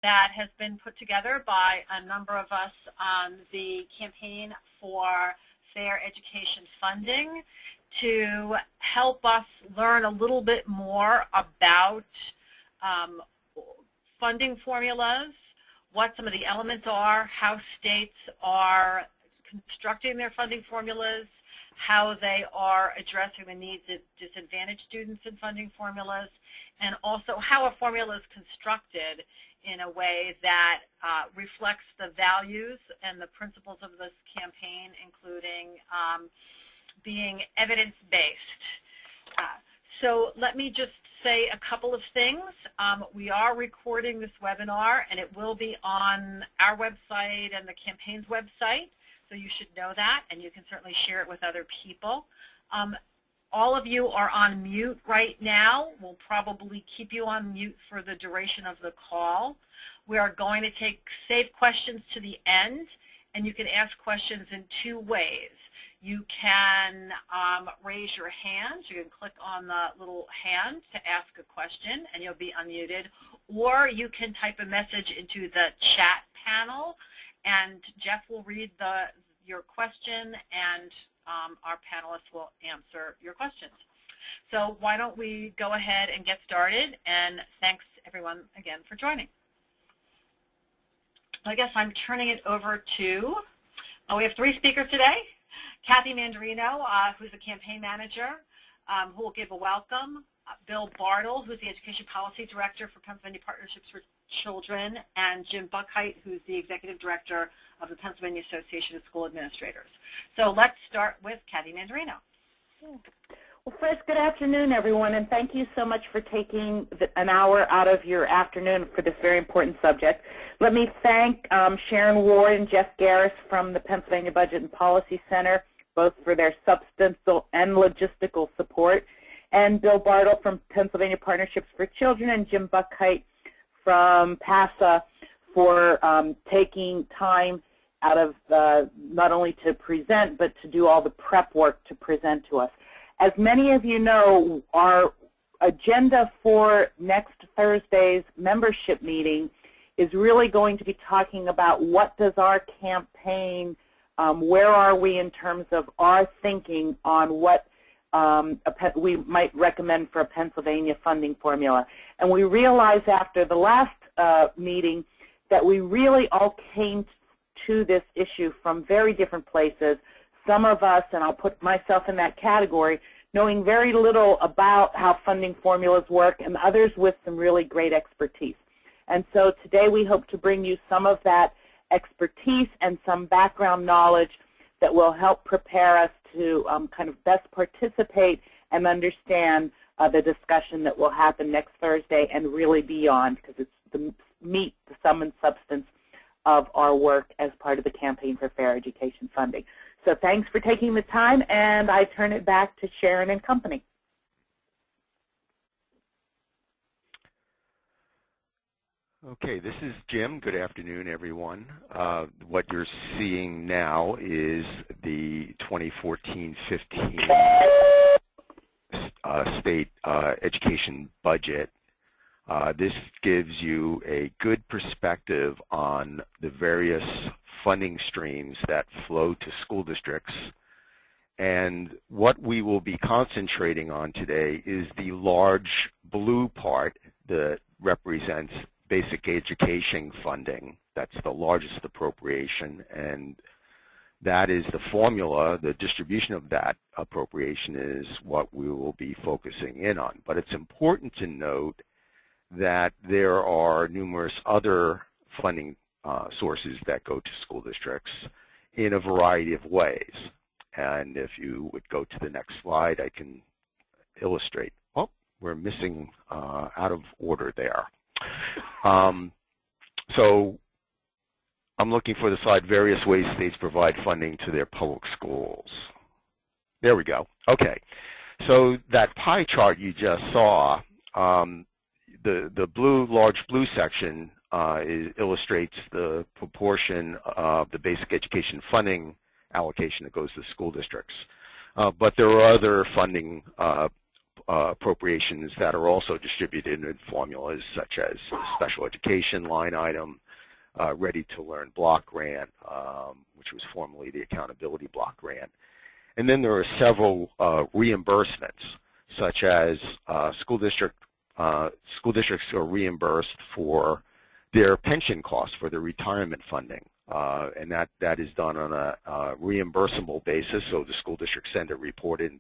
that has been put together by a number of us on the campaign for fair education funding to help us learn a little bit more about funding formulas, what some of the elements are, how states are constructing their funding formulas, how they are addressing the needs of disadvantaged students in funding formulas, and also how a formula is constructed in a way that reflects the values and the principles of this campaign, including being evidence-based. So let me just say a couple of things. We are recording this webinar, and it will be on our website and the campaign's website, so you should know that, and you can certainly share it with other people. All of you are on mute right now. We'll probably keep you on mute for the duration of the call. We are going to save questions to the end, and you can ask questions in two ways. You can raise your hand. You can click on the little hand to ask a question, and you'll be unmuted. Or you can type a message into the chat panel, and Jeff will read your question, and our panelists will answer your questions. So why don't we go ahead and get started, and thanks everyone again for joining. I guess I'm turning it over to, we have three speakers today. Kathy Manderino, who's the campaign manager, who will give a welcome. Bill Bartle, who's the Education Policy Director for Pennsylvania Partnerships for Children, and Jim Buckheit, who's the Executive Director of the Pennsylvania Association of School Administrators. So let's start with Kathy Manderino. Well, first, good afternoon, everyone, and thank you so much for taking an hour out of your afternoon for this very important subject. Let me thank Sharon Ward and Jeff Garris from the Pennsylvania Budget and Policy Center, both for their substantial and logistical support, and Bill Bartle from Pennsylvania Partnerships for Children and Jim Buckheit from PASA for taking time out of not only to present, but to do all the prep work to present to us. As many of you know, our agenda for next Thursday's membership meeting is really going to be talking about what does our campaign, where are we in terms of our thinking on what we might recommend for a Pennsylvania funding formula. And we realized after the last meeting that we really all came to this issue from very different places. Some of us, and I'll put myself in that category, knowing very little about how funding formulas work, and others with some really great expertise. And so today we hope to bring you some of that expertise and some background knowledge that will help prepare us to kind of best participate and understand the discussion that will happen next Thursday and really beyond, because it's the meat, the sum and substance of our work as part of the Campaign for Fair Education Funding. So thanks for taking the time, and I turn it back to Sharon and company. Okay, this is Jim. Good afternoon, everyone. What you're seeing now is the 2014-15 state education budget. This gives you a good perspective on the various funding streams that flow to school districts. And what we will be concentrating on today is the large blue part that represents basic education funding. That's the largest appropriation, and that is the formula. The distribution of that appropriation is what we will be focusing in on. But it's important to note that there are numerous other funding sources that go to school districts in a variety of ways. And if you would go to the next slide, I can illustrate. Oh, we're missing out of order there. So I'm looking for the slide, various ways states provide funding to their public schools. There we go. Okay. So that pie chart you just saw, the blue, large blue section illustrates the proportion of the basic education funding allocation that goes to school districts. But there are other funding appropriations that are also distributed in formulas such as special education line item, Ready to Learn block grant, which was formerly the accountability block grant. And then there are several reimbursements, such as school districts are reimbursed for their pension costs for their retirement funding. And that is done on a reimbursable basis, so the school districts send a report in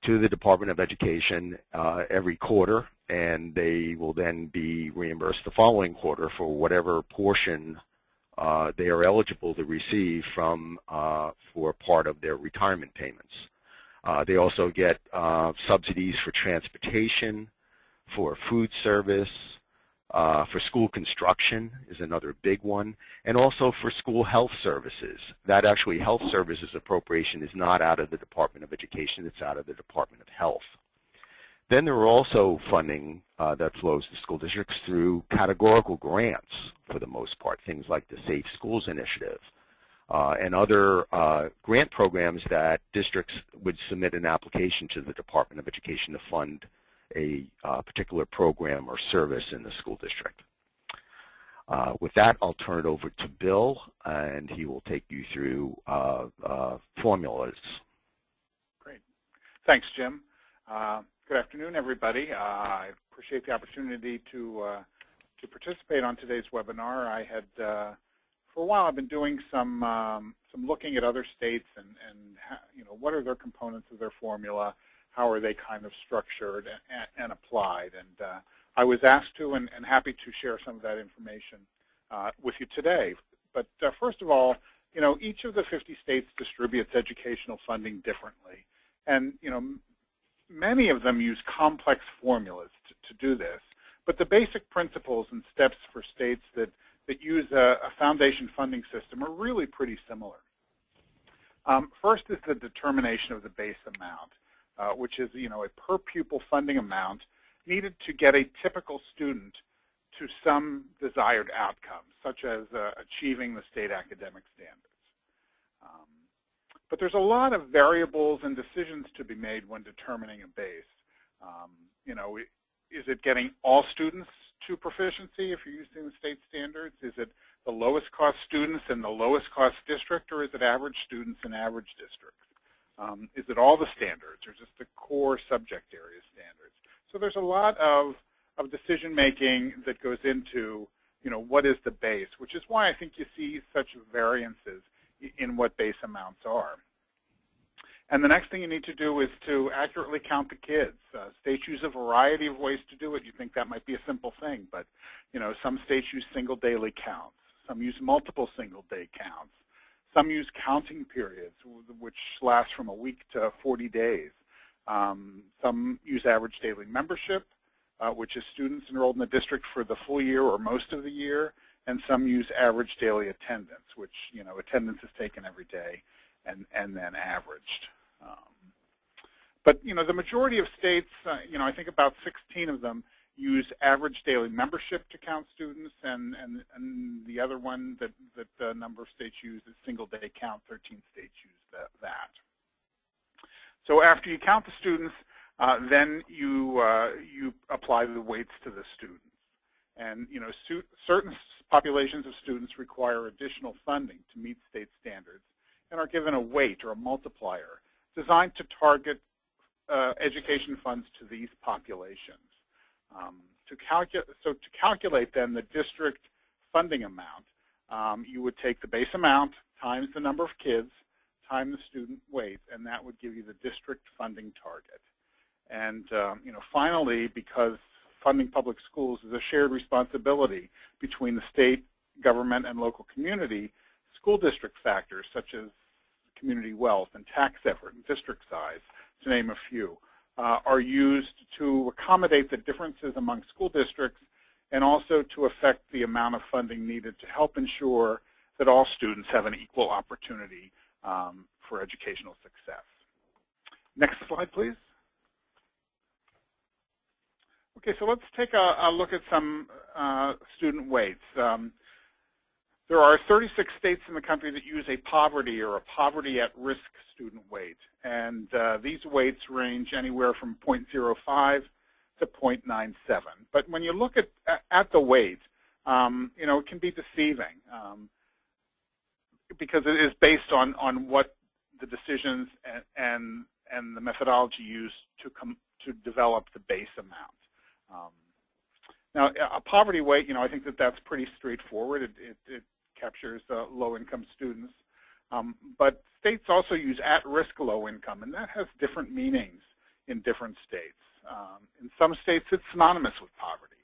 to the Department of Education every quarter, and they will then be reimbursed the following quarter for whatever portion they are eligible to receive from for part of their retirement payments. They also get subsidies for transportation, for food service, for school construction is another big one, and also for school health services. That actually health services appropriation is not out of the Department of Education, it's out of the Department of Health. Then there are also funding that flows to school districts through categorical grants for the most part, things like the Safe Schools Initiative and other grant programs that districts would submit an application to the Department of Education to fund a particular program or service in the school district. With that, I'll turn it over to Bill, and he will take you through formulas. Great. Thanks, Jim. Good afternoon, everybody. I appreciate the opportunity to participate on today's webinar. I had, for a while, I've been doing some looking at other states and what are their components of their formula, how are they kind of structured and applied. And I was asked to and happy to share some of that information with you today. But first of all, each of the 50 states distributes educational funding differently. And, many of them use complex formulas to do this. But the basic principles and steps for states that use a foundation funding system are really pretty similar. First is the determination of the base amount, which is a per pupil funding amount needed to get a typical student to some desired outcome, such as achieving the state academic standards. But there's a lot of variables and decisions to be made when determining a base. Is it getting all students to proficiency if you're using the state standards? Is it the lowest cost students in the lowest cost district, or is it average students in average districts? Is it all the standards, or just the core subject area standards? So there's a lot of decision making that goes into what is the base, which is why I think you see such variances in what base amounts are. And the next thing you need to do is to accurately count the kids. States use a variety of ways to do it. You think that might be a simple thing, but some states use single daily counts. Some use multiple single day counts. Some use counting periods, which last from a week to 40 days. Some use average daily membership, which is students enrolled in the district for the full year or most of the year. And some use average daily attendance, which attendance is taken every day and then averaged. But the majority of states, I think about 16 of them use average daily membership to count students, and the other one that a number of states use is single day count. 13 states use that. So after you count the students, then you apply the weights to the students. And certain populations of students require additional funding to meet state standards and are given a weight or a multiplier designed to target education funds to these populations. To calculate then the district funding amount, you would take the base amount times the number of kids times the student weight, and that would give you the district funding target. And finally, because funding public schools is a shared responsibility between the state government and local community, school district factors such as community wealth and tax effort and district size, to name a few, are used to accommodate the differences among school districts and also to affect the amount of funding needed to help ensure that all students have an equal opportunity for educational success. Next slide, please. Okay, so let's take a look at some student weights. There are 36 states in the country that use a poverty or a poverty-at-risk student weight, and these weights range anywhere from 0.05 to 0.97. But when you look at the weight, it can be deceiving because it is based on what the decisions and the methodology used to develop the base amount. Now, a poverty weight, I think that's pretty straightforward. It captures low-income students. But states also use at-risk low-income, and that has different meanings in different states. In some states, it's synonymous with poverty.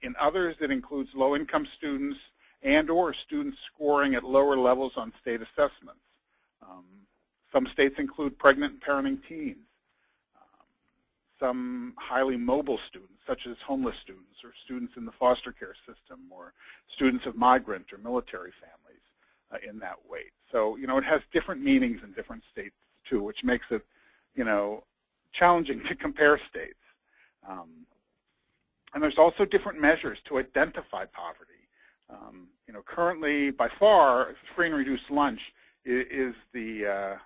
In others, it includes low-income students and/or students scoring at lower levels on state assessments. Some states include pregnant and parenting teens. Some highly mobile students, such as homeless students or students in the foster care system or students of migrant or military families in that weight. So, it has different meanings in different states, too, which makes it, challenging to compare states. And there's also different measures to identify poverty. Currently, by far, free and reduced lunch is the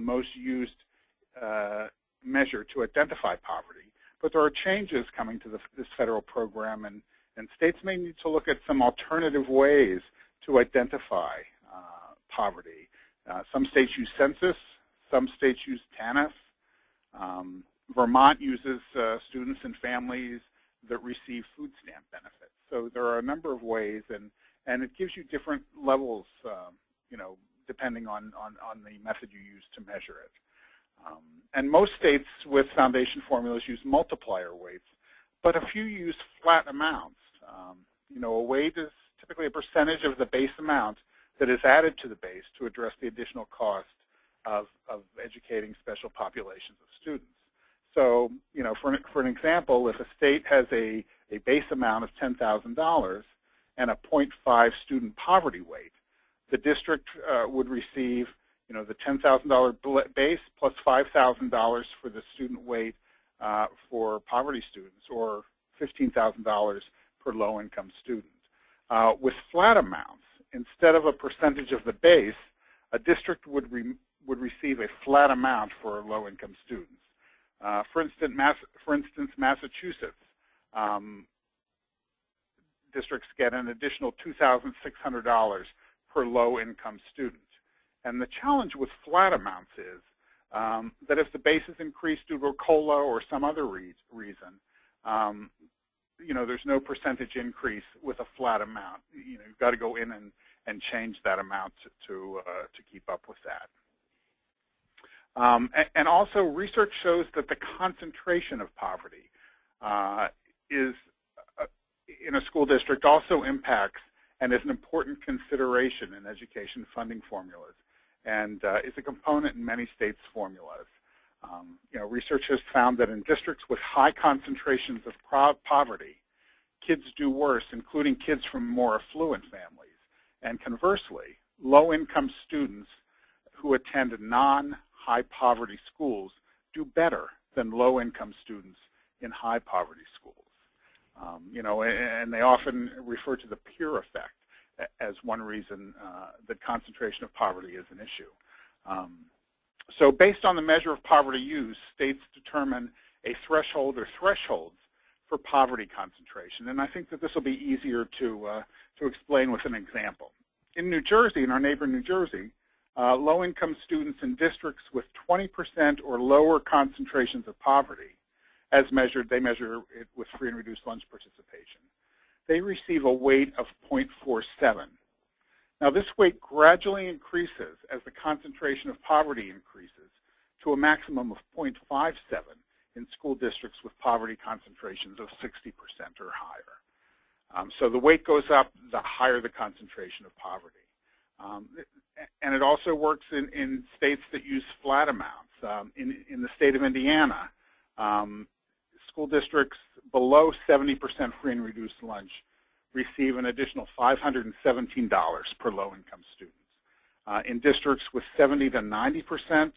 most used measure to identify poverty. But there are changes coming to this federal program, and states may need to look at some alternative ways to identify poverty. Some states use census, some states use TANF. Vermont uses students and families that receive food stamp benefits. So there are a number of ways, and it gives you different levels, depending on the method you use to measure it. And most states with foundation formulas use multiplier weights, but a few use flat amounts. A weight is typically a percentage of the base amount that is added to the base to address the additional cost of educating special populations of students. So, for an example, if a state has a base amount of $10,000 and a 0.5 student poverty weight, the district would receive, the $10,000 base plus $5,000 for the student weight for poverty students, or $15,000 per low-income student. With flat amounts, instead of a percentage of the base, a district would receive a flat amount for low-income students. For instance, Massachusetts districts get an additional $2,600 per low-income student. And the challenge with flat amounts is that if the base is increased due to a COLA or some other reason, there's no percentage increase with a flat amount. You've got to go in and change that amount to keep up with that. And also, research shows that the concentration of poverty in a school district also impacts and is an important consideration in education funding formulas, and is a component in many states' formulas. Research has found that in districts with high concentrations of poverty, kids do worse, including kids from more affluent families. And conversely, low-income students who attend non-high poverty schools do better than low-income students in high poverty schools. And they often refer to the peer effect as one reason that concentration of poverty is an issue. So based on the measure of poverty use, states determine a threshold or thresholds for poverty concentration. And I think that this will be easier to explain with an example. In New Jersey, in our neighbor New Jersey, low-income students in districts with 20% or lower concentrations of poverty, as measured, they measure it with free and reduced lunch participation, they receive a weight of 0.47. Now, this weight gradually increases as the concentration of poverty increases to a maximum of 0.57 in school districts with poverty concentrations of 60% or higher. So the weight goes up the higher the concentration of poverty. And it also works in states that use flat amounts. In the state of Indiana, school districts below 70% free and reduced lunch receive an additional $517 per low-income student. In districts with 70 to 90%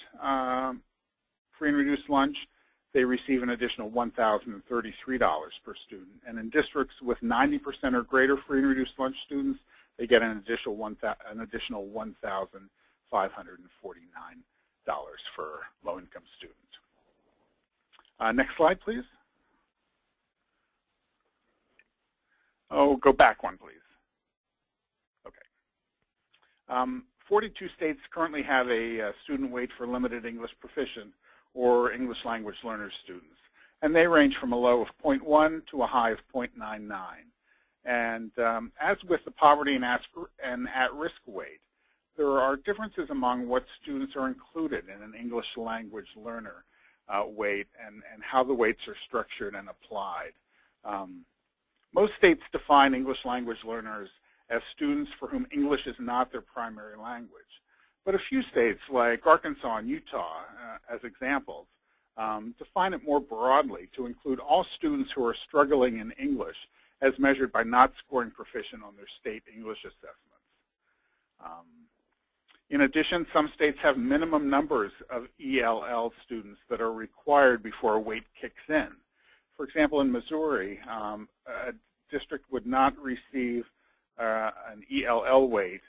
free and reduced lunch, they receive an additional $1,033 per student. And in districts with 90% or greater free and reduced lunch students, they get an additional $1,549 for low-income students. Next slide, please. Oh, go back one, please. Okay. 42 states currently have a student weight for limited English proficient or English language learners students, and they range from a low of 0.1 to a high of 0.99. And as with the poverty and at-risk weight, there are differences among what students are included in an English language learner weight and how the weights are structured and applied. Most states define English language learners as students for whom English is not their primary language. But a few states, like Arkansas and Utah, as examples, define it more broadly to include all students who are struggling in English as measured by not scoring proficient on their state English assessments. In addition, some states have minimum numbers of ELL students that are required before a weight kicks in. For example, in Missouri, a district would not receive an ELL weight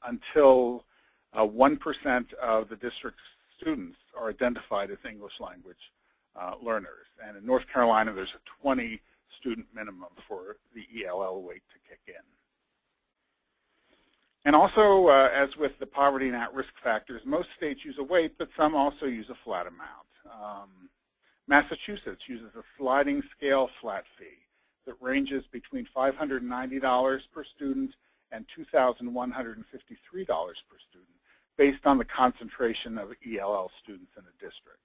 until 1% of the district's students are identified as English language learners. And in North Carolina, there's a 20 student minimum for the ELL weight to kick in. And also, as with the poverty and at-risk factors, most states use a weight, but some also use a flat amount. Massachusetts uses a sliding scale flat fee that ranges between $590 per student and $2,153 per student, based on the concentration of ELL students in a district.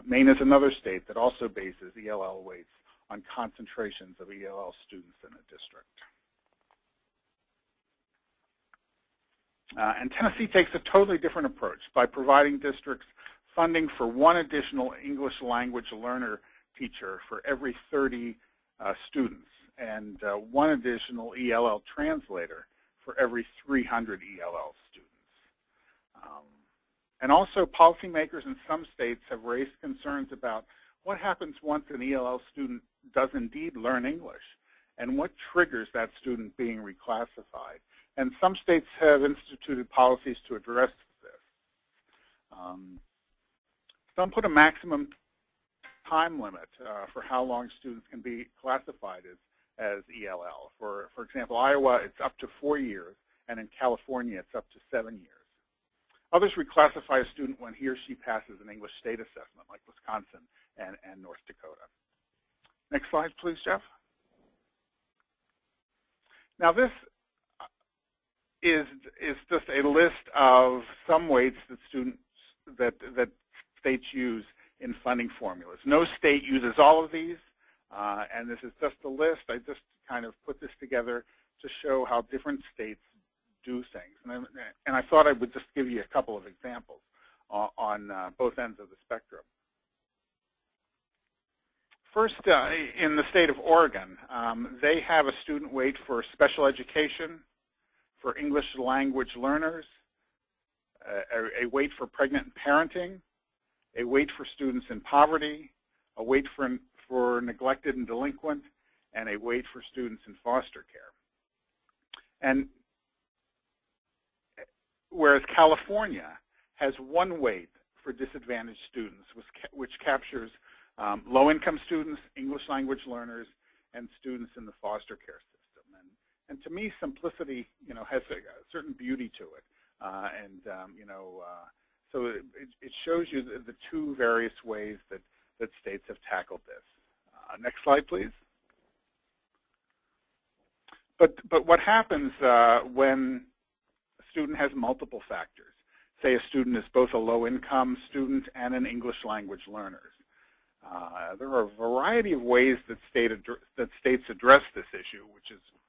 Maine is another state that also bases ELL weights on concentrations of ELL students in a district. And Tennessee takes a totally different approach by providing districts funding for one additional English language learner teacher for every 30 students and one additional ELL translator for every 300 ELL students. And also, policymakers in some states have raised concerns about what happens once an ELL student does indeed learn English and what triggers that student being reclassified. And some states have instituted policies to address this. Some put a maximum time limit for how long students can be classified as ELL. For example, Iowa, it's up to 4 years, and in California, it's up to 7 years. Others reclassify a student when he or she passes an English state assessment, like Wisconsin and North Dakota. Next slide, please, Jeff. Now, this is just a list of some weights that that states use in funding formulas. No state uses all of these, and this is just a list. I just kind of put this together to show how different states do things. And I thought I would just give you a couple of examples on both ends of the spectrum. First, in the state of Oregon, they have a student weight for special education, for English language learners, a weight for pregnant and parenting, a weight for students in poverty, a weight for neglected and delinquent, and a weight for students in foster care. And whereas California has one weight for disadvantaged students, which captures low-income students, English language learners, and students in the foster care system. And to me, simplicity, has a certain beauty to it. So it shows you the two various ways that states have tackled this. Next slide, please. But what happens when a student has multiple factors? Say a student is both a low-income student and an English language learner. There are a variety of ways that states address this issue,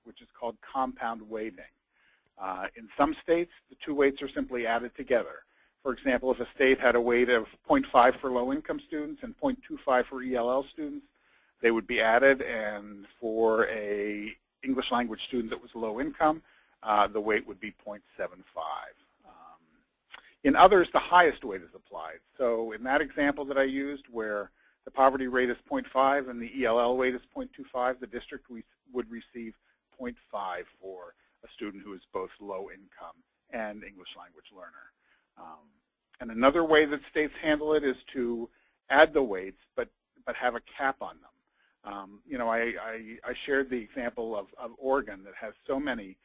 which is called compound weighting. In some states, the two weights are simply added together. For example, if a state had a weight of 0.5 for low-income students and 0.25 for ELL students, they would be added, and for a English language student that was low income, the weight would be 0.75. In others, the highest weight is applied. So in that example that I used, where the poverty rate is 0.5 and the ELL weight is 0.25, the district would receive 0.5 for a student who is both low income and English language learner. And another way that states handle it is to add the weights, but have a cap on them. You know, I shared the example of Oregon that has so many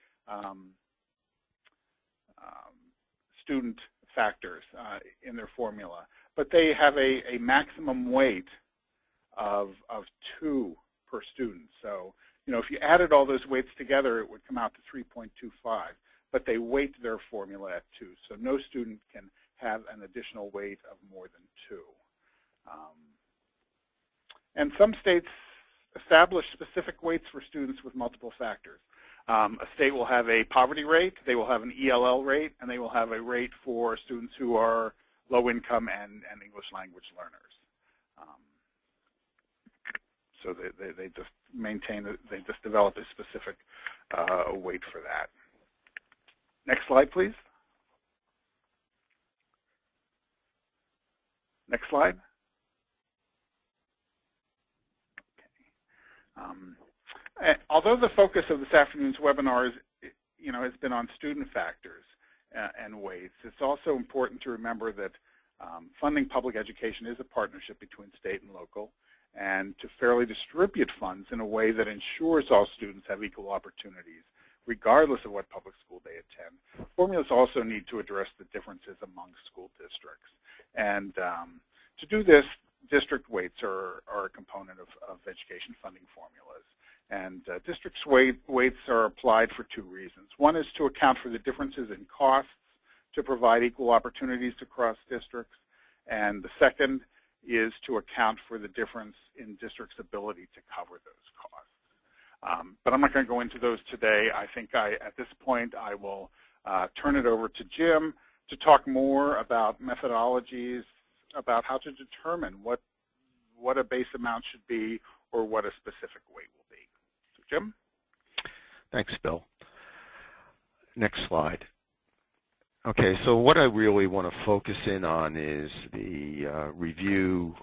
student factors in their formula, but they have a maximum weight of 2 per student. So, you know, if you added all those weights together, it would come out to 3.25, but they weight their formula at 2, so no student can have an additional weight of more than 2. And some states establish specific weights for students with multiple factors. A state will have a poverty rate, they will have an ELL rate, and they will have a rate for students who are low income and English language learners. So they just they just develop a specific weight for that. Next slide, please. Next slide. Okay. Although the focus of this afternoon's webinar has been on student factors and weights, it's also important to remember that funding public education is a partnership between state and local, and to fairly distribute funds in a way that ensures all students have equal opportunities, regardless of what public school they attend. Formulas also need to address the differences among school districts. And to do this, district weights are a component of education funding formulas. And districts' weights are applied for 2 reasons. One is to account for the differences in costs to provide equal opportunities across districts. And the second is to account for the difference in districts' ability to cover those costs. But I'm not going to go into those today. I think at this point I will turn it over to Jim to talk more about methodologies, about how to determine what a base amount should be or what a specific weight will be. So Jim? Thanks, Bill. Next slide. Okay, so what I really want to focus in on is the review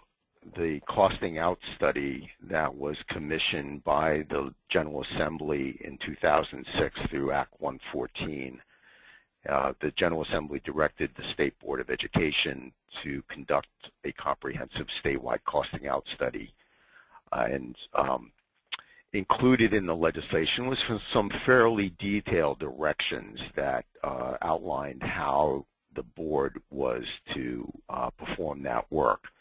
the costing out study that was commissioned by the General Assembly in 2006 through Act 114. The General Assembly directed the State Board of Education to conduct a comprehensive statewide costing out study. And included in the legislation was some fairly detailed directions that outlined how the board was to perform that work.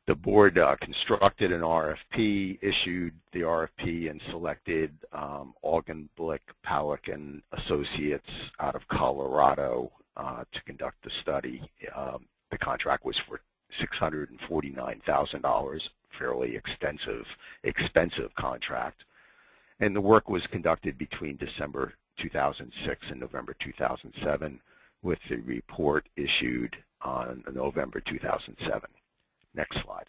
The board constructed an RFP, issued the RFP, and selected Augenblick, Powell and Associates out of Colorado to conduct the study. The contract was for $649,000, fairly expensive contract. And the work was conducted between December 2006 and November 2007, with the report issued on November 2007. Next slide.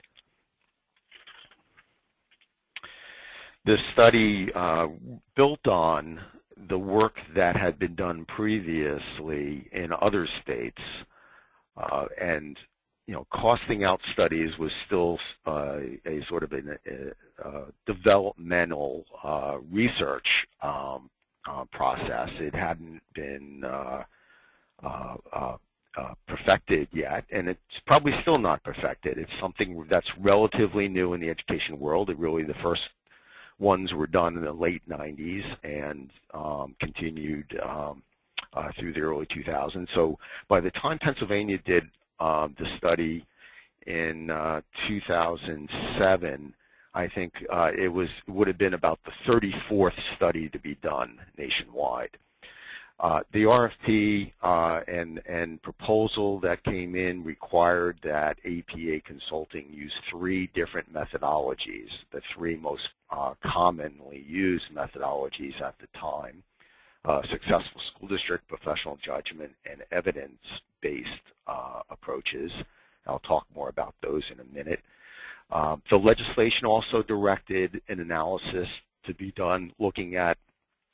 This study built on the work that had been done previously in other states, and costing out studies was still a sort of a developmental research process. It hadn't been perfected yet, and it's probably still not perfected. It's something that's relatively new in the education world. The first ones were done in the late 90s and continued through the early 2000s. So by the time Pennsylvania did the study in 2007, I think it would have been about the 34th study to be done nationwide. The RFP and proposal that came in required that APA Consulting use 3 different methodologies, the 3 most commonly used methodologies at the time: successful school district, professional judgment, and evidence-based approaches. I'll talk more about those in a minute. The legislation also directed an analysis to be done looking at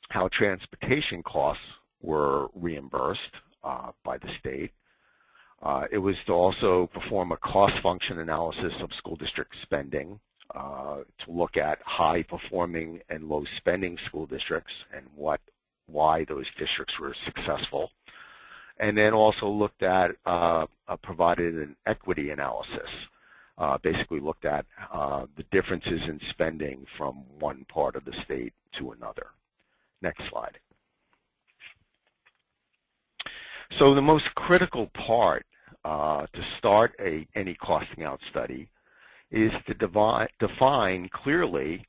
how transportation costs were reimbursed by the state. It was to also perform a cost function analysis of school district spending, to look at high performing and low spending school districts and what why those districts were successful. And then also looked at, provided an equity analysis. Basically looked at the differences in spending from one part of the state to another. Next slide. So the most critical part to start any costing out study is to define clearly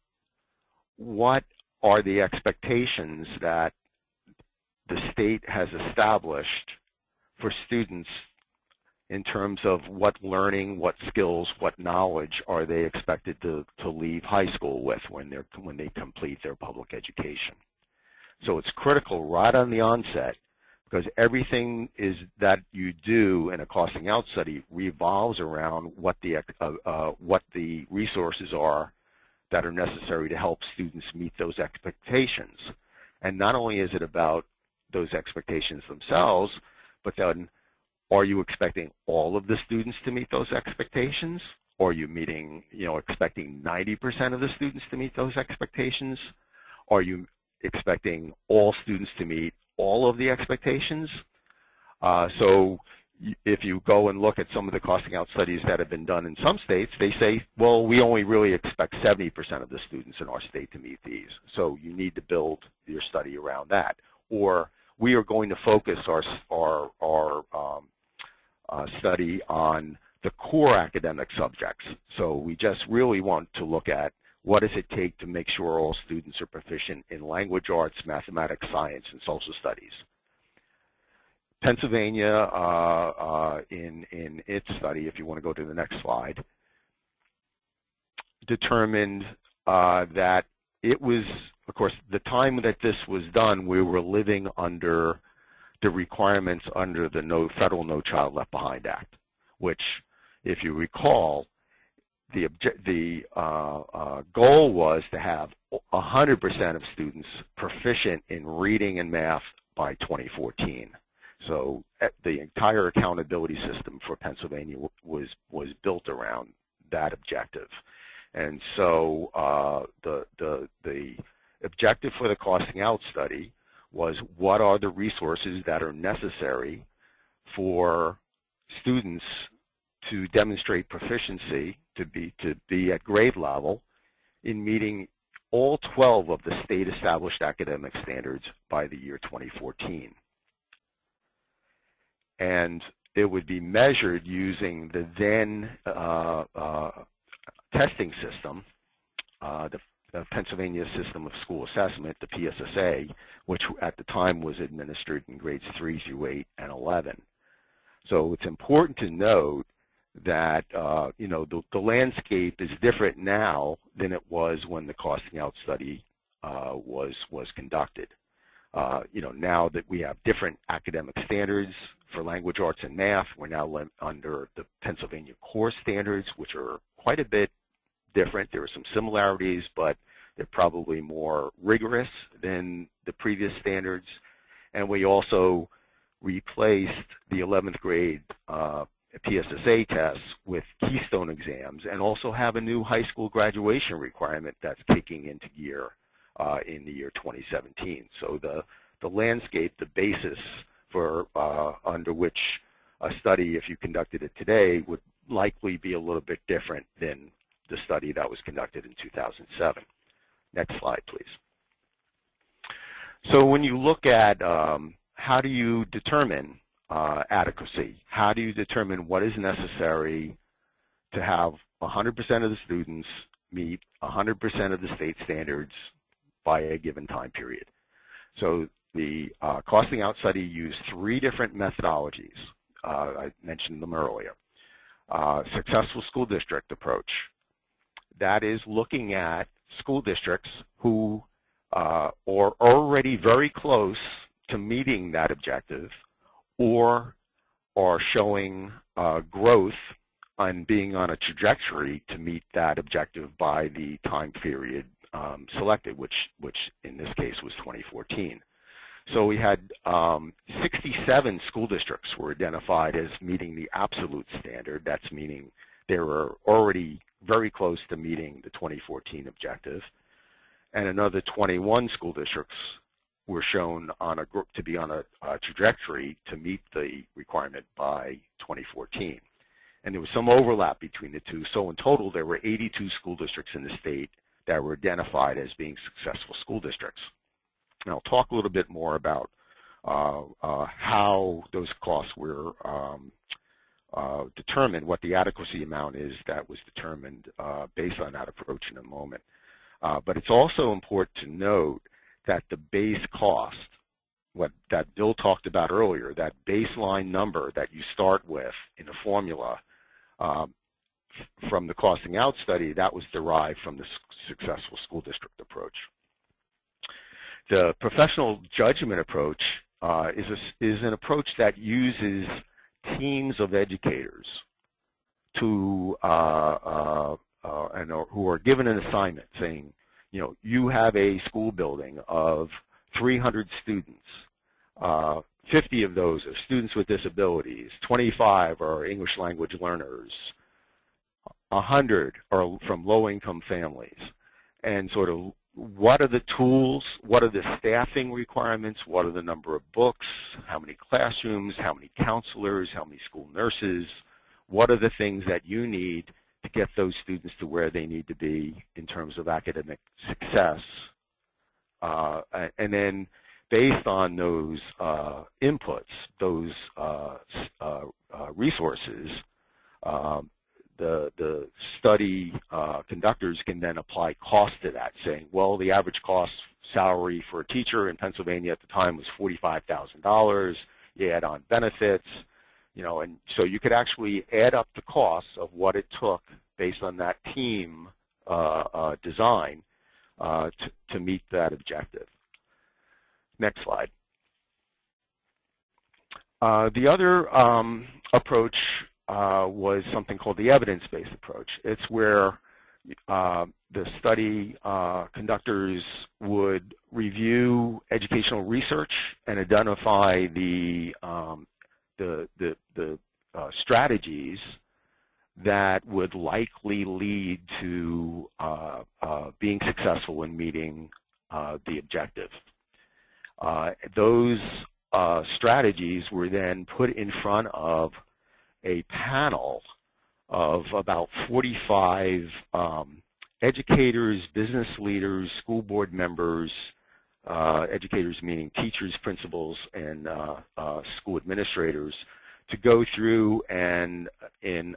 what are the expectations that the state has established for students in terms of what learning, what skills, what knowledge are they expected to leave high school with when they complete their public education. So it's critical right on the onset, because everything that you do in a costing out study revolves around what the resources are that are necessary to help students meet those expectations. And not only is it about those expectations themselves, but then are you expecting all of the students to meet those expectations? Or are you expecting 90% of the students to meet those expectations? Are you expecting all students to meet all of the expectations? So if you go and look at some of the costing out studies that have been done in some states, they say, well, we only really expect 70% of the students in our state to meet these. So you need to build your study around that. Or we are going to focus our study on the core academic subjects. So we just really want to look at what does it take to make sure all students are proficient in language arts, mathematics, science, and social studies. Pennsylvania, in its study, if you want to go to the next slide, determined that it was, of course, the time that this was done, we were living under the requirements under the federal No Child Left Behind Act, which, if you recall, the goal was to have 100% of students proficient in reading and math by 2014. So the entire accountability system for Pennsylvania was built around that objective. And so the objective for the costing out study was what are the resources that are necessary for students to demonstrate proficiency, to be at grade level in meeting all 12 of the state established academic standards by the year 2014. And it would be measured using the then testing system, the Pennsylvania System of School Assessment, the PSSA, which at the time was administered in grades 3 through 8 and 11. So it's important to note that the landscape is different now than it was when the costing out study was conducted. Now that we have different academic standards for language arts and math, we're now under the Pennsylvania core standards, which are quite a bit different. There are some similarities, but they're probably more rigorous than the previous standards. And we also replaced the 11th grade PSSA tests with Keystone exams, and also have a new high school graduation requirement that's kicking into gear in the year 2017. So the landscape, the basis for under which a study, if you conducted it today, would likely be a little bit different than the study that was conducted in 2007. Next slide, please. So when you look at how do you determine adequacy, how do you determine what is necessary to have 100% of the students meet 100% of the state standards by a given time period? So the costing out study used 3 different methodologies. I mentioned them earlier. Successful school district approach. That is looking at school districts who are already very close to meeting that objective, or are showing growth on being on a trajectory to meet that objective by the time period selected, which in this case was 2014. So we had 67 school districts were identified as meeting the absolute standard. That's meaning they were already very close to meeting the 2014 objective. And another 21 school districts were shown to be on a trajectory to meet the requirement by 2014. And there was some overlap between the two. So in total, there were 82 school districts in the state that were identified as being successful school districts. And I'll talk a little bit more about how those costs were determined, what the adequacy amount is that was determined based on that approach in a moment. But it's also important to note that the base cost, that Bill talked about earlier, that baseline number that you start with in the formula from the costing out study, that was derived from the successful school district approach. The professional judgment approach is an approach that uses teams of educators to who are given an assignment saying, you have a school building of 300 students. 50 of those are students with disabilities, 25 are English language learners, 100 are from low-income families, and sort of what are the tools, what are the staffing requirements, what are the number of books, how many classrooms, how many counselors, how many school nurses, what are the things that you need to get those students to where they need to be in terms of academic success. And then based on those inputs, those resources, the study conductors can then apply cost to that, saying, well, the average cost salary for a teacher in Pennsylvania at the time was $45,000. You add on benefits, and so you could actually add up the costs of what it took based on that team design to meet that objective. Next slide. The other approach was something called the evidence-based approach. It's where the study conductors would review educational research and identify the strategies that would likely lead to being successful in meeting the objective. Those strategies were then put in front of a panel of about 45 educators, business leaders, school board members, educators meaning teachers, principals, and school administrators, to go through and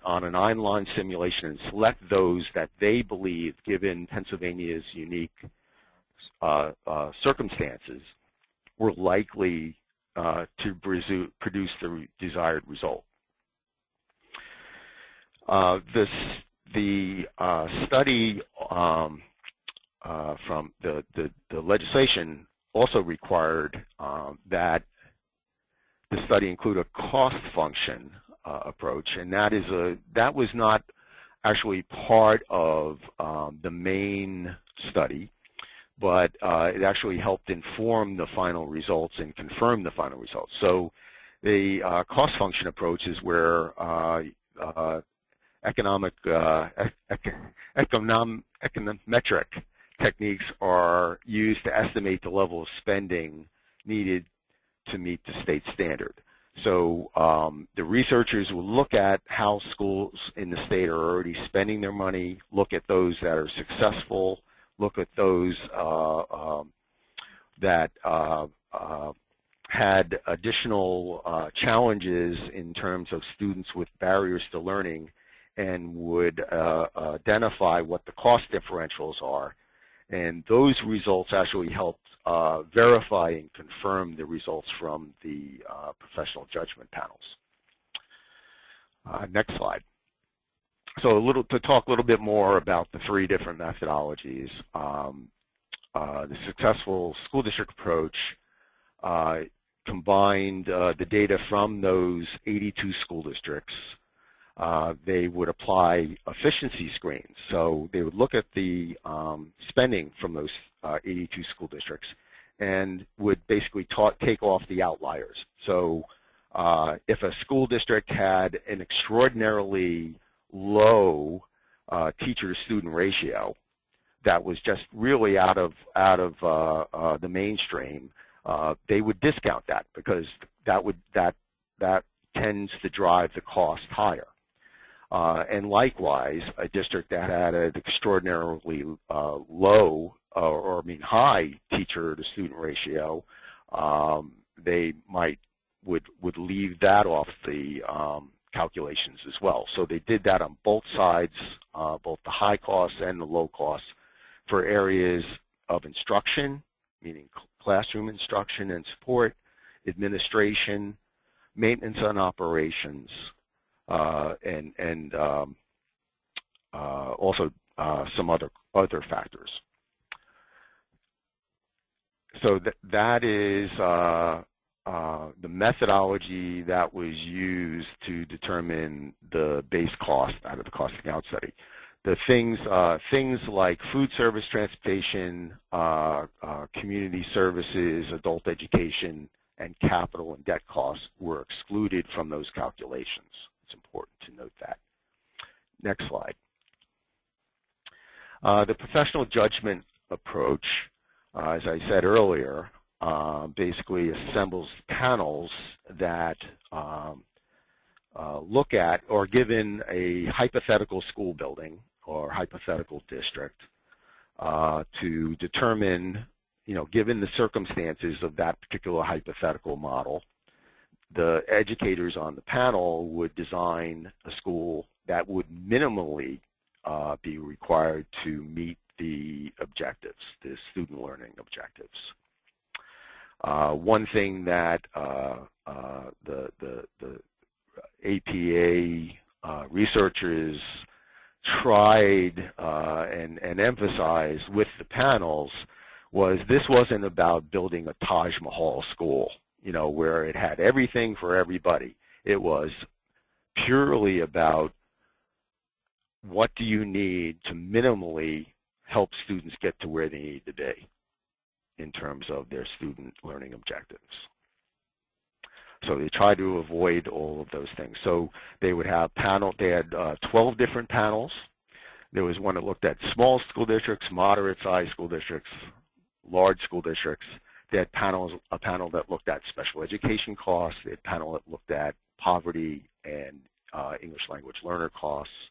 on an online simulation and select those that they believe, given Pennsylvania's unique circumstances, were likely to produce the desired result. The study from the legislation also required that the study include a cost function approach, and that was not actually part of the main study, but it actually helped inform the final results and confirm the final results. So the cost function approach is where econometric techniques are used to estimate the level of spending needed to meet the state standard. So the researchers will look at how schools in the state are already spending their money, look at those that are successful, look at those that had additional challenges in terms of students with barriers to learning, and would identify what the cost differentials are. And those results actually helped verify and confirm the results from the professional judgment panels. Next slide. So to talk a little bit more about the three different methodologies. The successful school district approach combined the data from those 82 school districts. They would apply efficiency screens. So they would look at the spending from those 82 school districts and would basically take off the outliers. So if a school district had an extraordinarily low teacher-to-student ratio that was just really out of the mainstream, they would discount that because that tends to drive the cost higher. And likewise, a district that had an extraordinarily low or high teacher-to-student ratio, they would leave that off the calculations as well. So they did that on both sides, both the high costs and the low costs, for areas of instruction, meaning classroom instruction and support, administration, maintenance and operations, and also some other factors. So that is the methodology that was used to determine the base cost out of the costing out study. The things like food service, transportation, community services, adult education, and capital and debt costs were excluded from those calculations. It's important to note that. Next slide. The professional judgment approach, as I said earlier, basically assembles panels that look at or given a hypothetical school building or hypothetical district to determine, given the circumstances of that particular hypothetical model, the educators on the panel would design a school that would minimally be required to meet the objectives, the student learning objectives. One thing that the APA researchers tried and emphasized with the panels was this wasn't about building a Taj Mahal school, where it had everything for everybody. It was purely about what do you need to minimally help students get to where they need to be in terms of their student learning objectives. So they tried to avoid all of those things. So they would have they had 12 different panels. There was one that looked at small school districts, moderate-sized school districts, large school districts. They had a panel that looked at special education costs. They had a panel that looked at poverty and English language learner costs.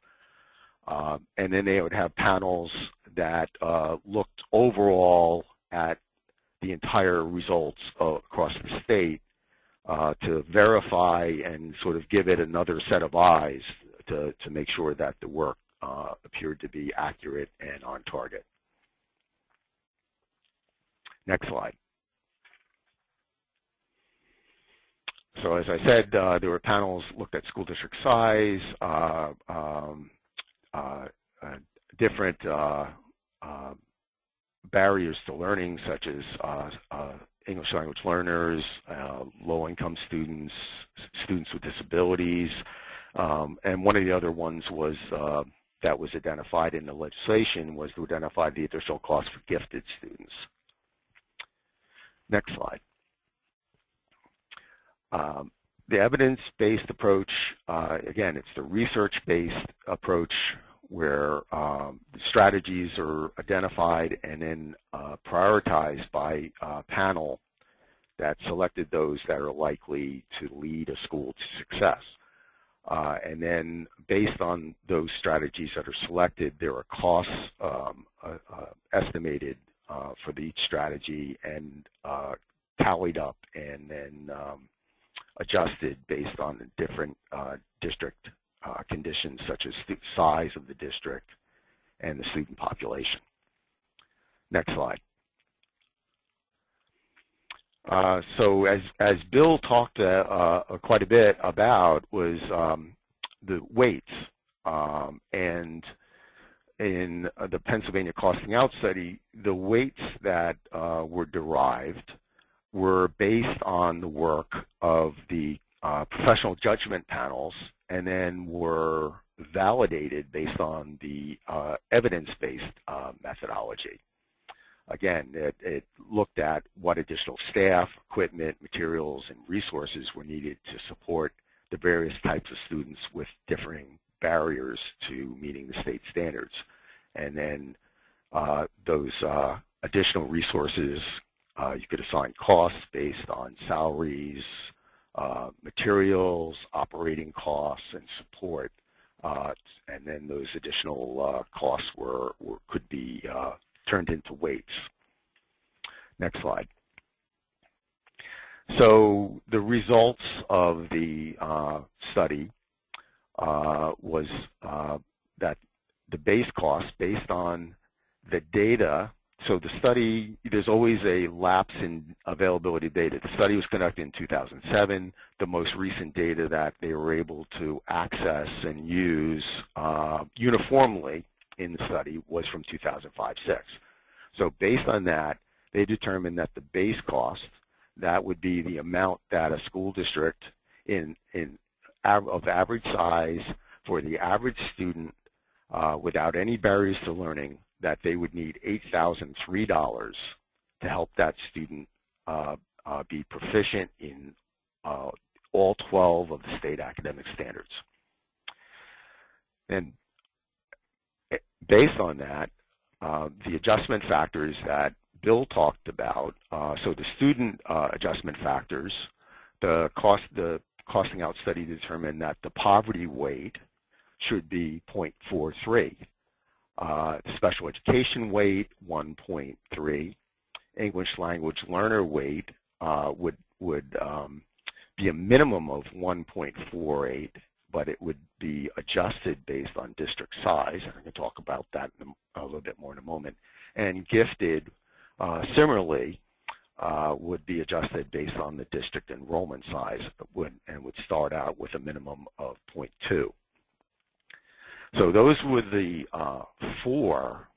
And then they would have panels that looked overall at the entire results across the state to verify and sort of give it another set of eyes to make sure that the work appeared to be accurate and on target. Next slide. So as I said, there were panels looked at school district size, different barriers to learning, such as English language learners, low-income students, students with disabilities, and one of the other ones was that was identified in the legislation was to identify the additional cost for gifted students. Next slide. The evidence-based approach, again, it's the research-based approach where strategies are identified and then prioritized by a panel that selected those that are likely to lead a school to success. And then based on those strategies that are selected, there are costs estimated for each strategy and tallied up and then adjusted based on the different district conditions such as the size of the district and the student population. Next slide. So as Bill talked quite a bit about was the weights, and in the Pennsylvania Costing Out study, the weights that were derived were based on the work of the professional judgment panels and then were validated based on the evidence-based methodology. Again, it looked at what additional staff, equipment, materials, and resources were needed to support the various types of students with differing barriers to meeting the state standards. And then those additional resources you could assign costs based on salaries, materials, operating costs, and support. And then those additional costs could be turned into weights. Next slide. So the results of the study was that the base cost based on the data, so the study, there's always a lapse in availability of data. The study was conducted in 2007. The most recent data that they were able to access and use uniformly in the study was from 2005-06. So based on that, they determined that the base cost, that would be the amount that a school district of average size for the average student without any barriers to learning, that they would need $8,003 to help that student be proficient in all 12 of the state academic standards. And based on that, the adjustment factors that Bill talked about, so the student adjustment factors, the costing out study determined that the poverty weight should be 0.43. Special education weight, 1.3. English language learner weight would be a minimum of 1.48, but it would be adjusted based on district size. I'm going to talk about that a little bit more in a moment. And gifted, similarly, would be adjusted based on the district enrollment size and would start out with a minimum of 0.2. So those were the 4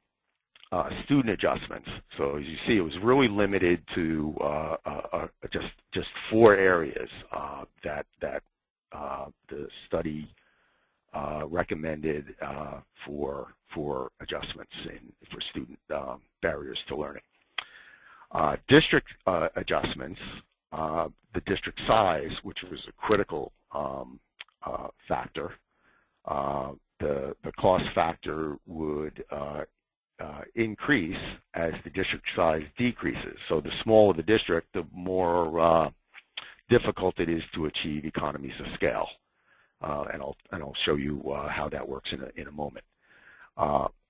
student adjustments. So as you see, it was really limited to just 4 areas that the study recommended for adjustments for student barriers to learning. District adjustments, the district size, which was a critical factor. The cost factor would increase as the district size decreases. So the smaller the district, the more difficult it is to achieve economies of scale. And I'll show you how that works in a moment.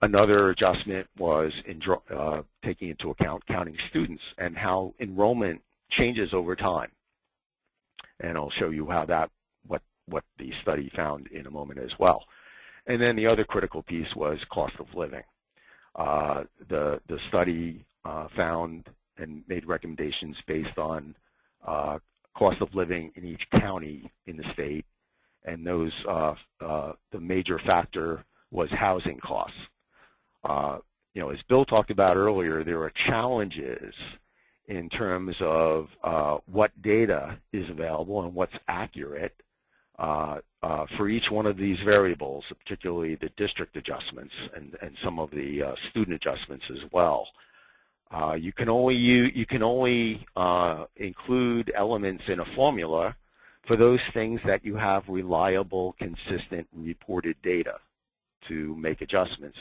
Another adjustment was taking into account counting students and how enrollment changes over time. And I'll show you how what the study found in a moment as well. And then the other critical piece was cost of living. The study found and made recommendations based on cost of living in each county in the state, and those the major factor was housing costs. As Bill talked about earlier, there are challenges in terms of what data is available and what's accurate for each one of these variables, particularly the district adjustments and some of the student adjustments as well. You can only include elements in a formula for those things that you have reliable, consistent, reported data to make adjustments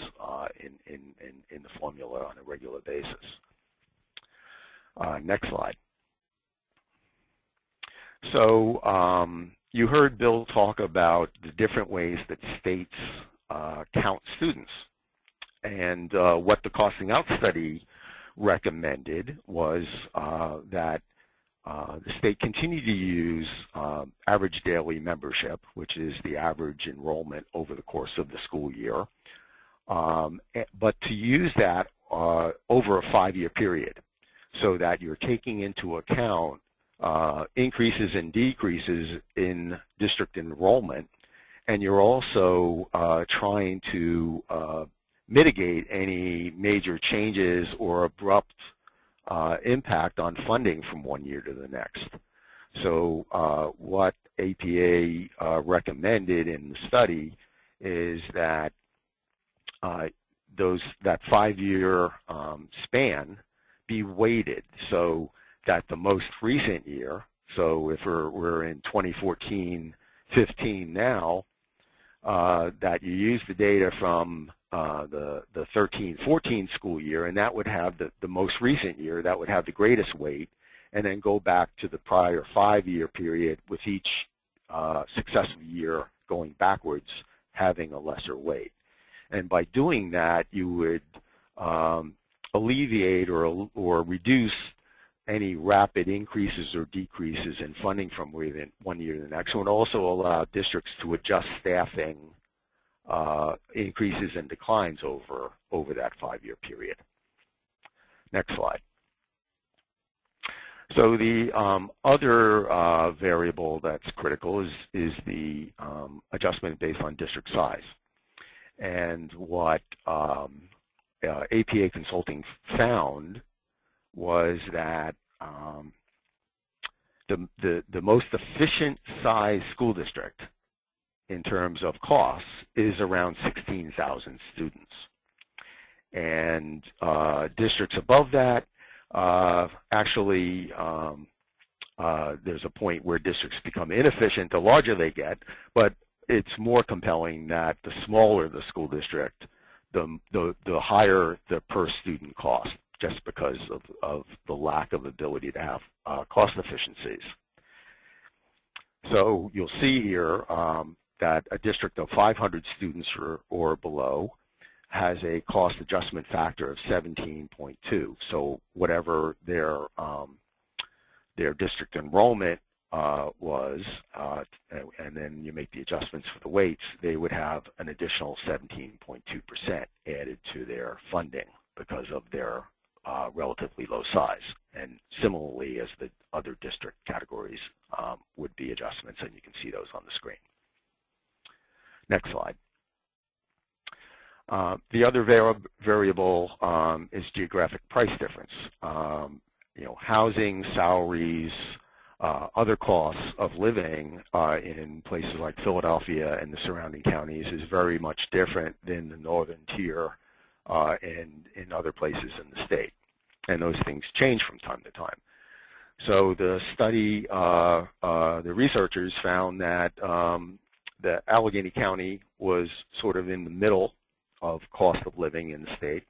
in the formula on a regular basis. Next slide. So you heard Bill talk about the different ways that states count students. And what the costing out study recommended was that the state continue to use average daily membership, which is the average enrollment over the course of the school year, but to use that over a 5-year period so that you're taking into account increases and decreases in district enrollment, and you're also trying to mitigate any major changes or abrupt impact on funding from one year to the next. So what APA recommended in the study is that that 5-year span be weighted, so that the most recent year, so if we're in 2014-15 now, that you use the data from the 13-14 school year, and that would have the most recent year, that would have the greatest weight, and then go back to the prior 5-year period with each successive year going backwards having a lesser weight. And by doing that, you would alleviate or reduce any rapid increases or decreases in funding from one year to the next. It would also allow districts to adjust staffing increases and declines over that 5-year period. Next slide. So the other variable that's critical is the adjustment based on district size. And what APA Consulting found was that the most efficient size school district in terms of costs is around 16,000 students. And districts above that, actually, there's a point where districts become inefficient the larger they get, but it's more compelling that the smaller the school district, the higher the per student cost, just because of the lack of ability to have cost efficiencies. So you'll see here that a district of 500 students or below has a cost adjustment factor of 17.2. So whatever their district enrollment was, and then you make the adjustments for the weights, they would have an additional 17.2% added to their funding because of their relatively low size. And similarly as the other district categories would be adjustments, and you can see those on the screen. Next slide. The other variable is geographic price difference. Housing, salaries, other costs of living in places like Philadelphia and the surrounding counties is very much different than the northern tier and in other places in the state. And those things change from time to time. So the study, the researchers found that the Allegheny County was sort of in the middle of cost of living in the state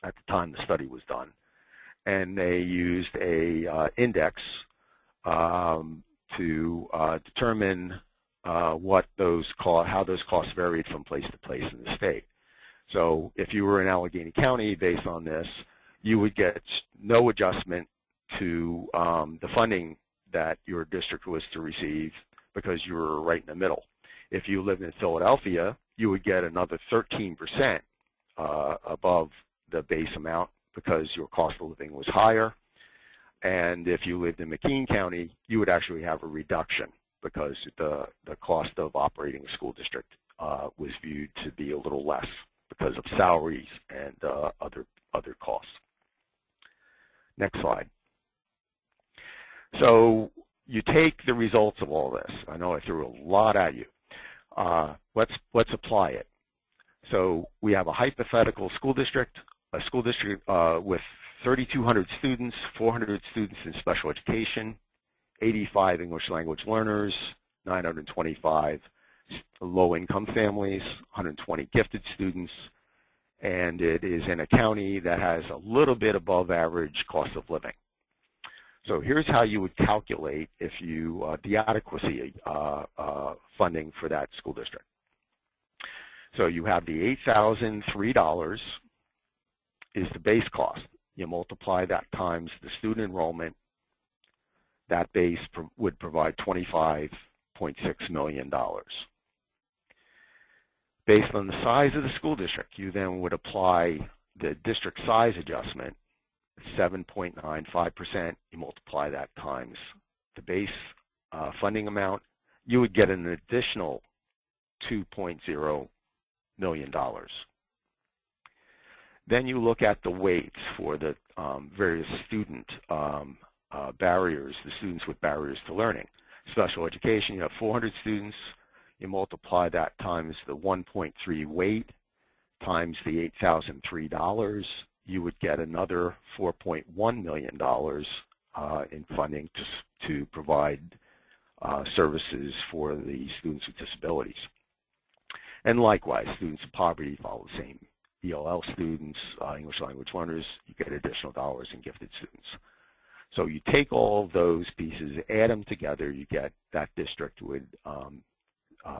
at the time the study was done. And they used a index to determine how those costs varied from place to place in the state. So if you were in Allegheny County, based on this, you would get no adjustment to the funding that your district was to receive because you were right in the middle. If you lived in Philadelphia, you would get another 13% above the base amount because your cost of living was higher. And if you lived in McKean County, you would actually have a reduction because the cost of operating a school district was viewed to be a little less because of salaries and other costs. Next slide. So you take the results of all this. I know I threw a lot at you. Let's apply it. So we have a hypothetical school district, a school district with 3,200 students, 400 students in special education, 85 English language learners, 925 low-income families, 120 gifted students, and it is in a county that has a little bit above average cost of living. So here's how you would calculate if you the adequacy funding for that school district. So you have the $8,003 is the base cost. You multiply that times the student enrollment. That base would provide $25.6 million. Based on the size of the school district, you then would apply the district size adjustment, 7.95%. You multiply that times the base funding amount. You would get an additional $2.0 million. Then you look at the weights for the various student barriers, the students with barriers to learning. Special education, you have 400 students. You multiply that times the 1.3 weight times the $8,003. You would get another $4.1 million in funding to provide services for the students with disabilities. And likewise, students in poverty follow the same. ELL students, English language learners, you get additional dollars, and gifted students. So you take all of those pieces, add them together, you get that district would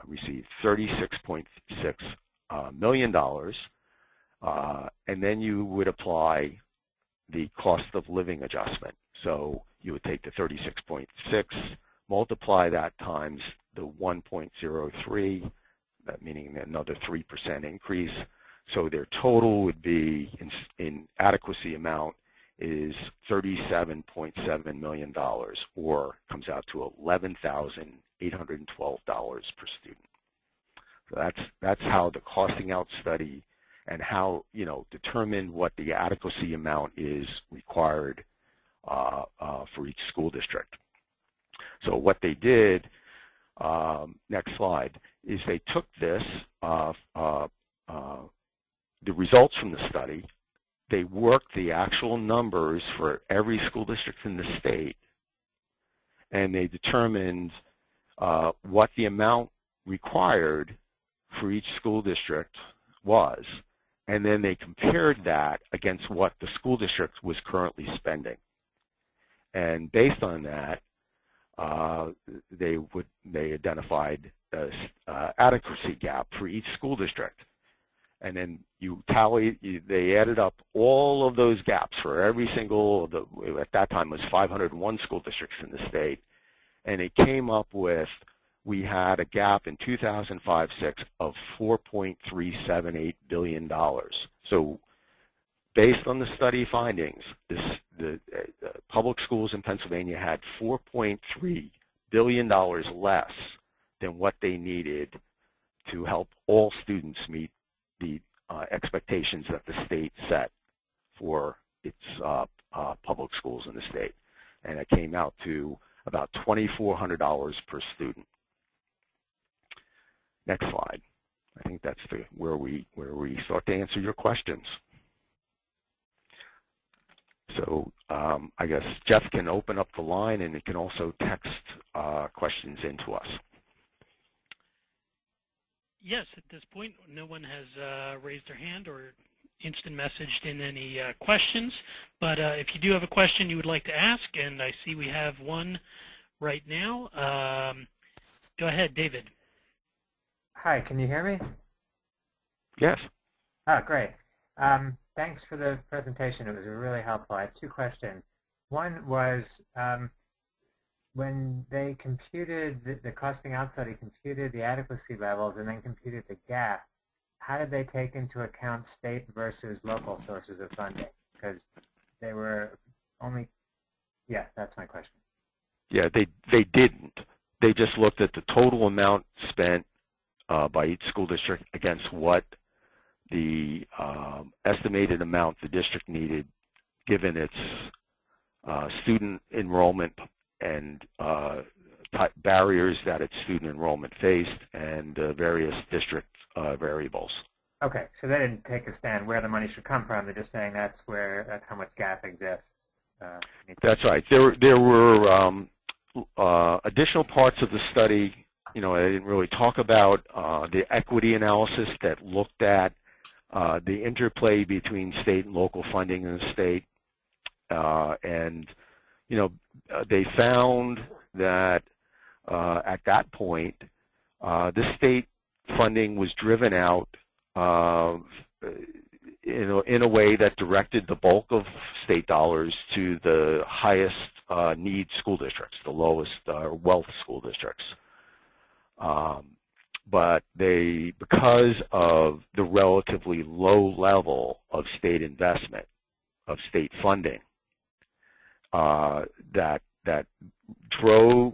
receive $36.6 million, and then you would apply the cost of living adjustment. So you would take the 36.6, multiply that times the 1.03, that meaning another 3% increase. So their total would be, in adequacy amount, is $37.7 million, or comes out to $11,812 per student. So that's how the costing out study and how, determine what the adequacy amount is required for each school district. So what they did, next slide, is they took this, the results from the study, they worked the actual numbers for every school district in the state, and they determined what the amount required for each school district was, and then they compared that against what the school district was currently spending. And based on that, they identified an adequacy gap for each school district. And then they added up all of those gaps for every single, at that time it was 501 school districts in the state, and it came up with, we had a gap in 2005-06 of $4.378 billion. So based on the study findings, the public schools in Pennsylvania had $4.3 billion less than what they needed to help all students meet the expectations that the state set for its public schools in the state. And it came out to about $2,400 per student. Next slide. I think that's where we start to answer your questions. So I guess Jeff can open up the line, and it can also text questions into us. Yes, at this point, no one has raised their hand or instant messaged in any questions. But if you do have a question you would like to ask, and I see we have one right now, go ahead, David. Hi, can you hear me? Yes. Oh, great. Thanks for the presentation. It was really helpful. I have two questions. One was, when they computed, the costing out study computed the adequacy levels and then computed the gap, how did they take into account state versus local sources of funding? Because they were only, yeah, that's my question. Yeah, they didn't. They just looked at the total amount spent by each school district against what the estimated amount the district needed given its student enrollment and barriers that its student enrollment faced, and various district variables. Okay, so they didn't take a stand where the money should come from. They're just saying that's how much gap exists. That's right. There were additional parts of the study. I didn't really talk about the equity analysis that looked at the interplay between state and local funding in the state, and they found that at that point, the state funding was driven out in a way that directed the bulk of state dollars to the highest need school districts, the lowest wealth school districts. But because of the relatively low level of state investment, of state funding, that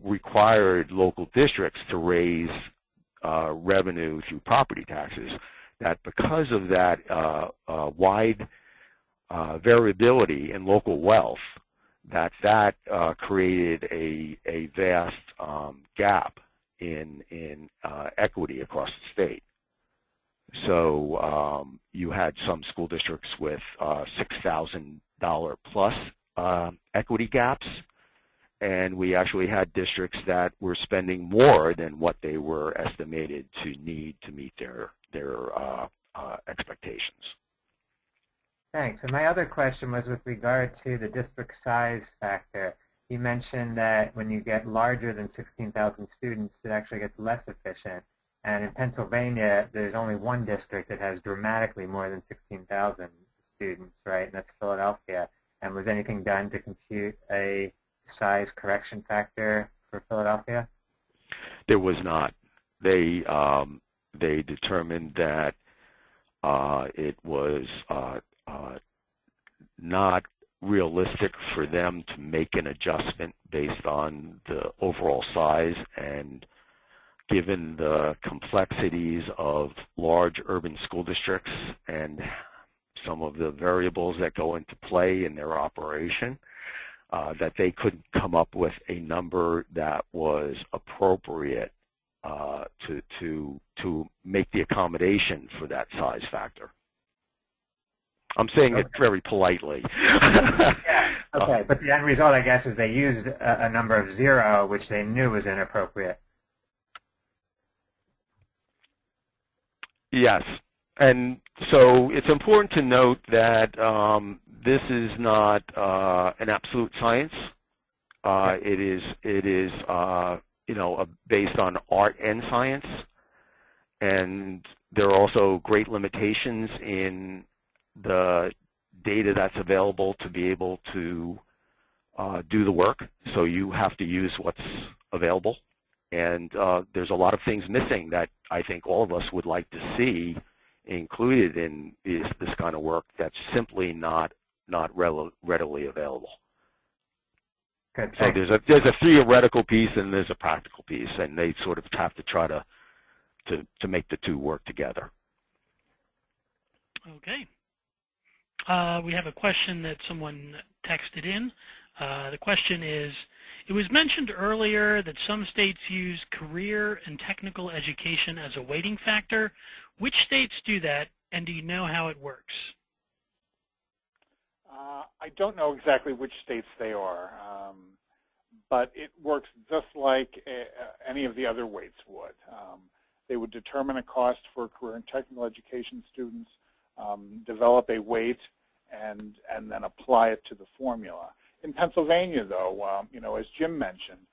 required local districts to raise revenue through property taxes, that because of that wide variability in local wealth, that created a vast gap in equity across the state. So you had some school districts with $6,000 plus equity gaps, and we actually had districts that were spending more than what they were estimated to need to meet their expectations. Thanks. And my other question was with regard to the district size factor. You mentioned that when you get larger than 16,000 students, it actually gets less efficient. And in Pennsylvania, there's only one district that has dramatically more than 16,000 students, right? And that's Philadelphia. And was anything done to compute a size correction factor for Philadelphia? There was not. They determined that it was not realistic for them to make an adjustment based on the overall size, and given the complexities of large urban school districts and some of the variables that go into play in their operation, that they couldn't come up with a number that was appropriate to make the accommodation for that size factor. I'm saying it very politely. Yeah. Okay, but the end result, I guess, is they used a number of 0, which they knew was inappropriate. Yes, and so it's important to note that this is not an absolute science. It is based on art and science, and there are also great limitations in the data that's available to be able to do the work. So you have to use what's available, and there's a lot of things missing that I think all of us would like to see included in this kind of work that's simply not readily available. Good, so there's a theoretical piece and there's a practical piece, and they sort of have to try to make the two work together. Okay. We have a question that someone texted in. The question is, it was mentioned earlier that some states use career and technical education as a weighting factor. Which states do that, and do you know how it works? I don't know exactly which states they are, but it works just like any of the other weights would. They would determine a cost for career and technical education students, develop a weight, and then apply it to the formula. In Pennsylvania, though, as Jim mentioned,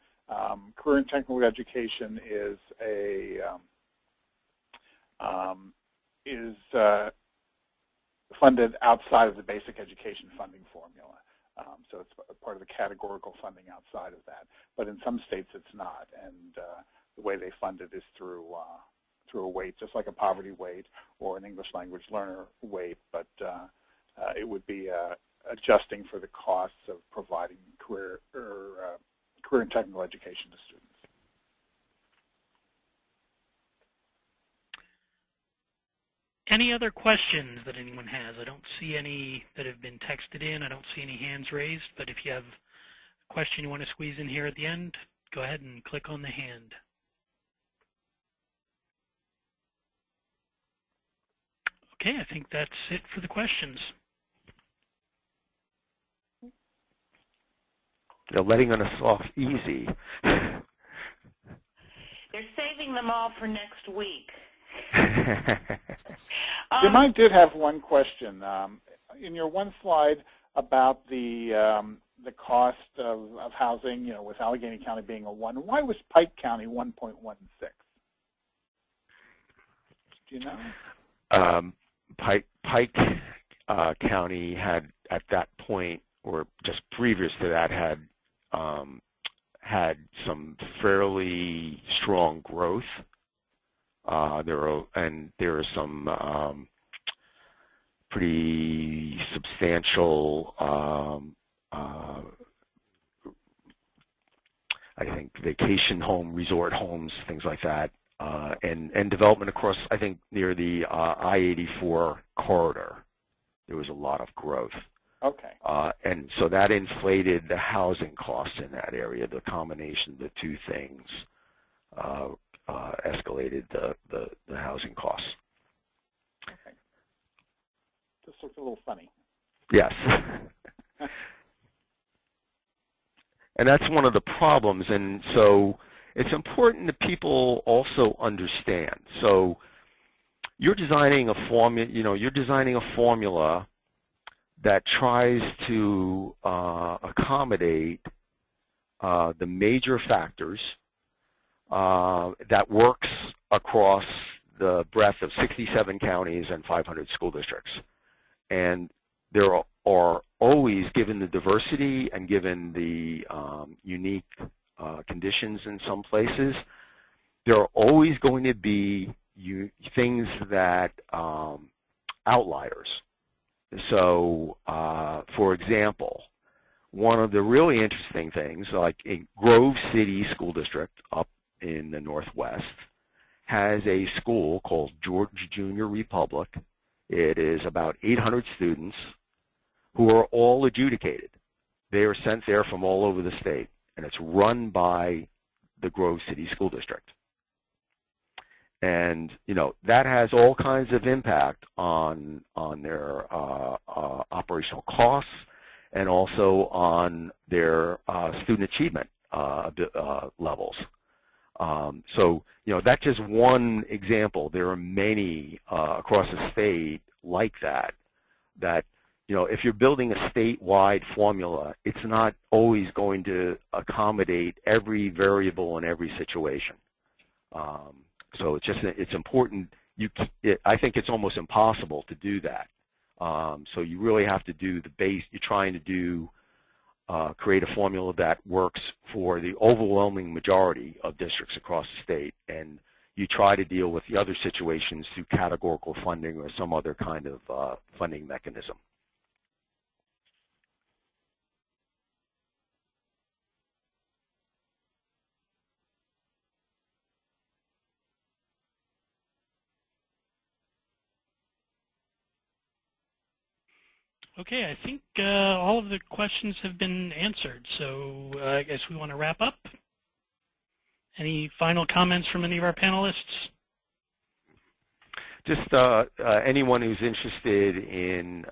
career and technical education is funded outside of the basic education funding formula. So it's part of the categorical funding outside of that. But in some states it's not, and the way they fund it is through a weight, just like a poverty weight or an English language learner weight, but it would be adjusting for the costs of providing career and technical education to students. Any other questions that anyone has? I don't see any that have been texted in. I don't see any hands raised, but if you have a question you want to squeeze in here at the end, go ahead and click on the hand. Okay, I think that's it for the questions. They're letting us off easy. They're saving them all for next week. Jim, I did have one question. In your one slide about the cost of housing, with Allegheny County being a 1, why was Pike County 1.16? Do you know? Pike County had, at that point, or just previous to that, had some fairly strong growth. There are some pretty substantial, I think, vacation home, resort homes, things like that, and development across, I think, near the I-84 corridor. There was a lot of growth. Okay. And so that inflated the housing costs in that area. The combination of the two things escalated the housing costs. Okay. This looks a little funny. Yes. And that's one of the problems, and so it's important that people also understand. So, you're designing a formula that tries to accommodate the major factors that works across the breadth of 67 counties and 500 school districts. And there are always, given the diversity and given the unique conditions in some places, there are always going to be things that outliers. So, for example, one of the really interesting things, like in Grove City School District up in the Northwest, has a school called George Junior Republic. It is about 800 students who are all adjudicated. They are sent there from all over the state, and it's run by the Grove City School District. And, you know, that has all kinds of impact on their operational costs and also on their student achievement levels. So, you know, that's just one example. There are many across the state like that, you know, if you're building a statewide formula, it's not always going to accommodate every variable in every situation. So it's important. I think it's almost impossible to do that. So you really have to do the base. You're trying to create a formula that works for the overwhelming majority of districts across the state, and you try to deal with the other situations through categorical funding or some other kind of funding mechanism. Okay, I think all of the questions have been answered, so I guess we want to wrap up. Any final comments from any of our panelists? Just anyone who's interested in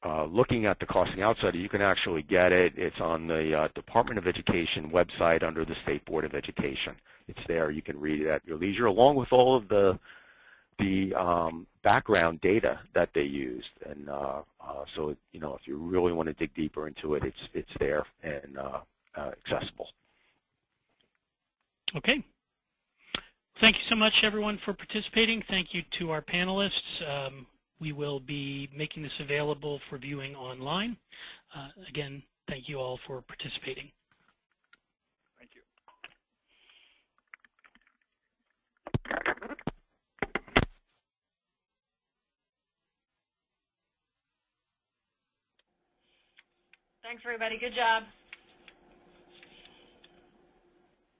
looking at the costing out study, you can actually get it. It's on the Department of Education website under the State Board of Education. It's there. You can read it at your leisure, along with all of the background data that they used. And so, you know, if you really want to dig deeper into it, it's there and accessible. Okay. Thank you so much, everyone, for participating. Thank you to our panelists. We will be making this available for viewing online. Again, thank you all for participating. Thank you. Thanks, everybody. Good job.